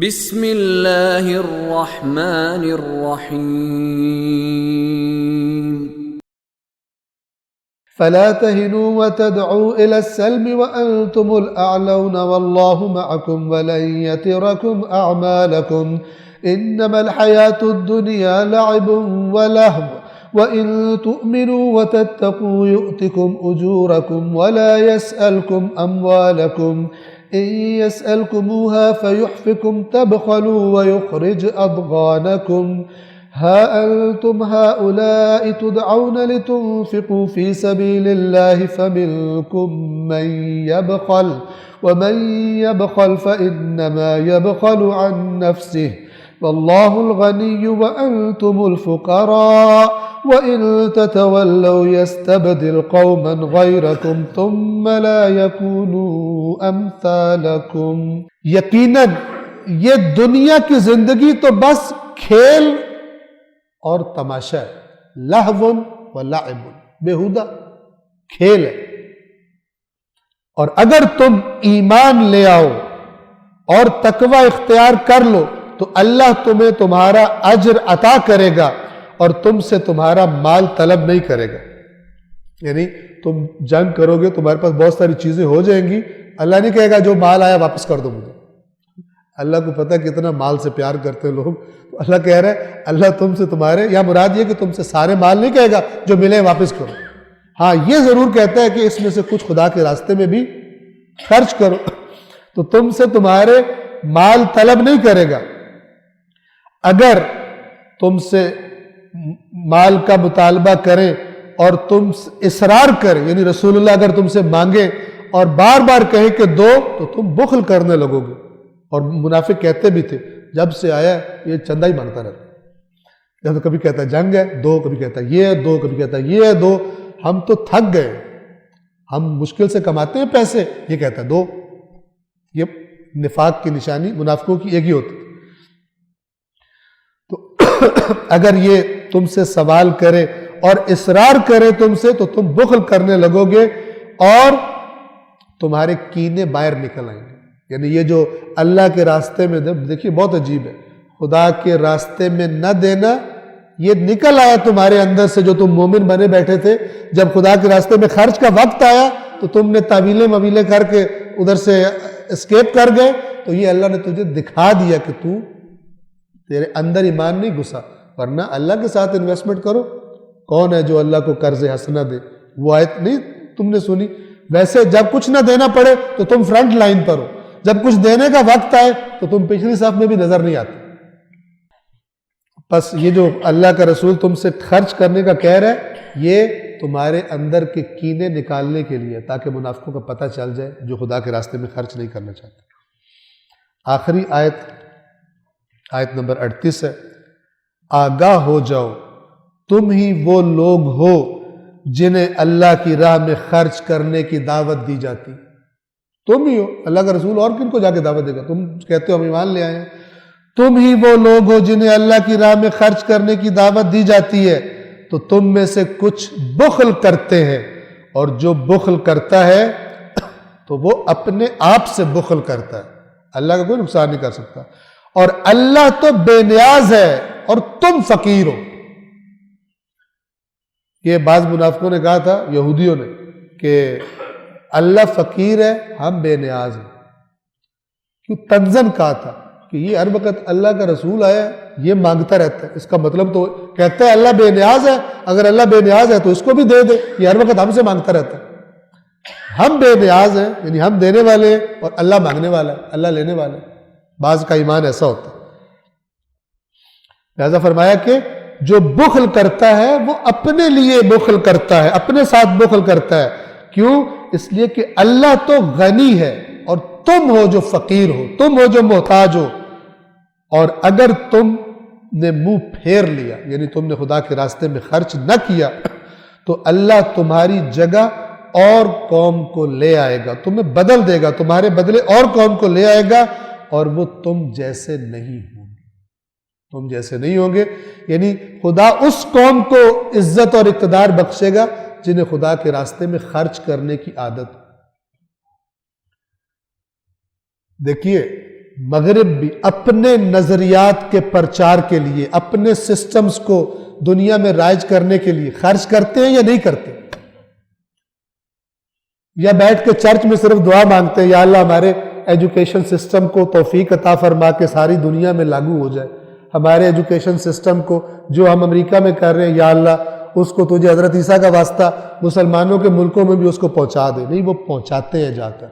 بسم اللہ الرحمن الرحیم فلا تهنوا وتدعوا إلى السلم وأنتم الأعلون والله معكم ولن يتركم أعمالكم إنما الحياة الدنيا لعب ولهو وإن تؤمنوا وتتقوا يؤتكم أجوركم ولا يسألكم أموالكم إن يسألكموها فيحفكم تبخلوا ويخرج أضغانكم ها أنتم هؤلاء تدعون لتنفقوا في سبيل الله فمنكم من يبخل ومن يبخل فإنما يبخل عن نفسه والله الغني وأنتم الفقراء وإن تتولوا يستبدل قوما غيركم ثم لا يكونوا أمثالكم. یقیناً یہ دنیا کی زندگی تو بس کھیل اور تماشا ہے، لہو و لعب، بیہودہ کھیل ہے. اور اگر تم ایمان لے آؤ اور تقوی اختیار کر لو تو اللہ تمہیں تمہارا اجر عطا کرے گا اور تم سے تمہارا مال طلب نہیں کرے گا. یعنی تم جنگ کرو گے، تمہارے پاس بہت ساری چیزیں ہو جائیں گی، اللہ نہیں کہے گا جو مال آیا واپس کر دو مجھے. اللہ کو پتہ کتنا مال سے پیار کرتے ہیں لوگ، تو اللہ کہہ رہا ہے اللہ تم سے تمہارے، یا مراد یہ کہ تم سے سارے مال نہیں کہے گا جو ملے واپس کرو. ہاں یہ ضرور کہتا ہے کہ اس میں سے کچھ خدا کے راستے میں بھی خرچ کرو، تو تم سے تمہارے مال طلب نہیں کرے گا. اگر تم سے مال کا مطالبہ کریں اور تم اصرار کریں، یعنی رسول اللہ اگر تم سے مانگیں اور بار بار کہیں کہ دو، تو تم بخل کرنے لگو گے. اور منافق کہتے بھی تھے جب سے آیا یہ چندہ ہی مانگتا رہتا، جب کبھی کہتا ہے جنگ ہے دو، کبھی کہتا ہے یہ دو، کبھی کہتا ہے یہ دو، ہم تو تھک گئے، ہم مشکل سے کماتے ہیں پیسے، یہ کہتا ہے دو. یہ نفاق کی نشانی منافقوں کی ایک ہی ہوتی. تو اگر یہ تم سے سوال کرے اور اصرار کرے تم سے تو تم بخل کرنے لگو گے اور تمہارے کینے باہر نکل آئیں گے. یعنی یہ جو اللہ کے راستے میں دیکھیے بہت عجیب ہے، خدا کے راستے میں نہ دینا یہ نکل آیا تمہارے اندر سے، جو تم مومن بنے بیٹھے تھے، جب خدا کے راستے میں خرچ کا وقت آیا تو تم نے تعویلیں مویلیں کر کے ادھر سے اسکیپ کر گئے. تو یہ اللہ نے تجھے دکھا دیا کہ تیرے اندر ایمان نہیں گھسا، ورنہ اللہ کے ساتھ انویسٹمنٹ کرو. کون ہے جو اللہ کو قرض حسنہ دے؟ وہ آیت نہیں تم نے سنی؟ ویسے جب کچھ نہ دینا پڑے تو تم فرنٹ لائن پر ہو، جب کچھ دینے کا وقت آئے تو تم پچھلی صف میں بھی نظر نہیں آتے. بس یہ جو اللہ کا رسول تم سے خرچ کرنے کا کہہ رہا ہے، یہ تمہارے اندر کے کینے نکالنے کے لیے، تاکہ منافقوں کا پتہ چل جائے جو خدا کے راستے میں خرچ نہیں کرنا چاہتے. آخری آیت نمبر 38 ہے، آگاہ ہو جاؤ تم ہی وہ لوگ ہو جنہیں اللہ کی راہ میں خرچ کرنے کی دعوت دی جاتی. تم ہی ہو، اللہ کا رسول اور کن کو جا کے دعوت دے گا؟ تم کہتے ہو ہم ایمان لے آئے ہیں. تم ہی وہ لوگ ہو جنہیں اللہ کی راہ میں خرچ کرنے کی دعوت دی جاتی ہے، تو تم میں سے کچھ بخل کرتے ہیں، اور جو بخل کرتا ہے تو وہ اپنے آپ سے بخل کرتا ہے، اللہ کا کوئی نقصان نہیں کر سکتا. اور اللہ تو بے نیاز ہے اور تم فقیر ہو. یہ بعض منافقوں نے کہا تھا، یہودیوں نے، کہ اللہ فقیر ہے ہم بے نیاز ہیں. کیوں تنزن کہا تھا کہ یہ ہر وقت اللہ کا رسول آیا ہے یہ مانگتا رہتا ہے، اس کا مطلب تو کہتا ہے اللہ بے نیاز ہے، اگر اللہ بے نیاز ہے تو اس کو بھی دے دے، یہ ہر وقت ہم سے مانگتا رہتا ہے. ہم بے نیاز ہیں، یعنی ہم دینے والے ہیں اور اللہ مانگنے والا ہے، اللہ لینے والا ہے. بعض کا ایمان ایسا ہوتا ہے. لہذا فرمایا کہ جو بخل کرتا ہے وہ اپنے لیے بخل کرتا ہے، اپنے ساتھ بخل کرتا ہے. کیوں؟ اس لیے کہ اللہ تو غنی ہے اور تم ہو جو فقیر ہو، تم ہو جو محتاج ہو. اور اگر تم نے منہ پھیر لیا، یعنی تم نے خدا کے راستے میں خرچ نہ کیا، تو اللہ تمہاری جگہ اور قوم کو لے آئے گا، تمہیں بدل دے گا، تمہارے بدلے اور قوم کو لے آئے گا، اور وہ تم جیسے نہیں ہوں گے. تم جیسے نہیں ہوں گے، یعنی خدا اس قوم کو عزت اور اقتدار بخشے گا جنہیں خدا کے راستے میں خرچ کرنے کی عادت. دیکھیے مغرب بھی اپنے نظریات کے پرچار کے لیے، اپنے سسٹمز کو دنیا میں رائج کرنے کے لیے خرچ کرتے ہیں یا نہیں کرتے؟ یا بیٹھ کے چرچ میں صرف دعا مانگتے ہیں یا اللہ ہمارے ایجوکیشن سسٹم کو توفیق عطا فرما کے ساری دنیا میں لاگو ہو جائے، ہمارے ایجوکیشن سسٹم کو جو ہم امریکہ میں کر رہے ہیں یا اللہ اس کو تجھے حضرت عیسیٰ کا واسطہ مسلمانوں کے ملکوں میں بھی اس کو پہنچا دے؟ نہیں، وہ پہنچاتے ہیں، جا کر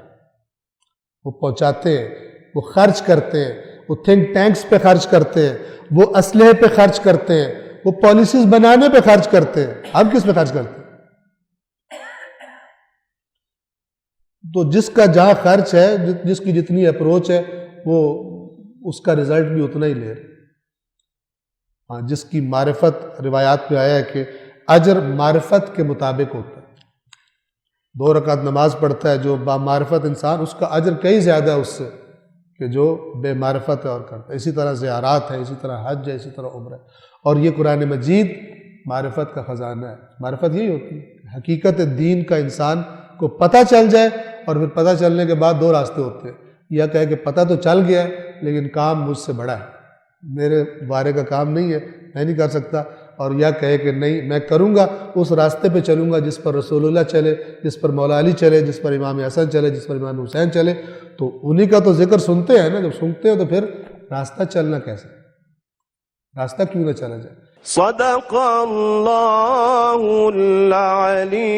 وہ پہنچاتے ہیں، وہ خرچ کرتے ہیں، وہ تھنک ٹینکس پہ خرچ کرتے ہیں، وہ اسلحے پہ خرچ کرتے ہیں، وہ پالیسیز بنانے پہ خرچ کرتے ہیں۔ ہم کس پہ خرچ کرتے ہیں؟ تو جس کا جہاں خرچ ہے، جس کی جتنی اپروچ ہے، وہ اس کا رزلٹ بھی اتنا ہی لے رہے۔ ہاں، جس کی معرفت، روایات پہ آیا ہے کہ اجر معرفت کے مطابق ہوتا ہے۔ 2 رکعت نماز پڑھتا ہے جو با معرفت انسان، اس کا اجر کئی زیادہ ہے اس سے کہ جو بے معرفت ہے اور کرتا ہے۔ اسی طرح زیارات ہے، اسی طرح حج ہے، اسی طرح عمرہ ہے۔ اور یہ قرآن مجید معرفت کا خزانہ ہے۔ معرفت یہی ہوتی ہے، حقیقت دین کا انسان کو پتہ چل جائے، اور پھر پتہ چلنے کے بعد 2 راستے ہوتے ہیں، یا کہے کہ پتہ تو چل گیا ہے لیکن کام مجھ سے بڑا ہے، میرے بارے کا کام نہیں ہے، میں نہیں کر سکتا، اور یا کہے کہ نہیں میں کروں گا، اس راستے پہ چلوں گا جس پر رسول اللہ چلے، جس پر مولا علی چلے، جس پر امام حسن چلے، جس پر امام حسین چلے۔ تو انہی کا تو ذکر سنتے ہیں نا، جب سنتے ہیں تو پھر راستہ چلنا کیسے؟ راستہ کیوں نہ چلا جائے؟ صدق اللہ العلی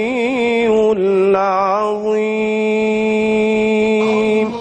العظیم۔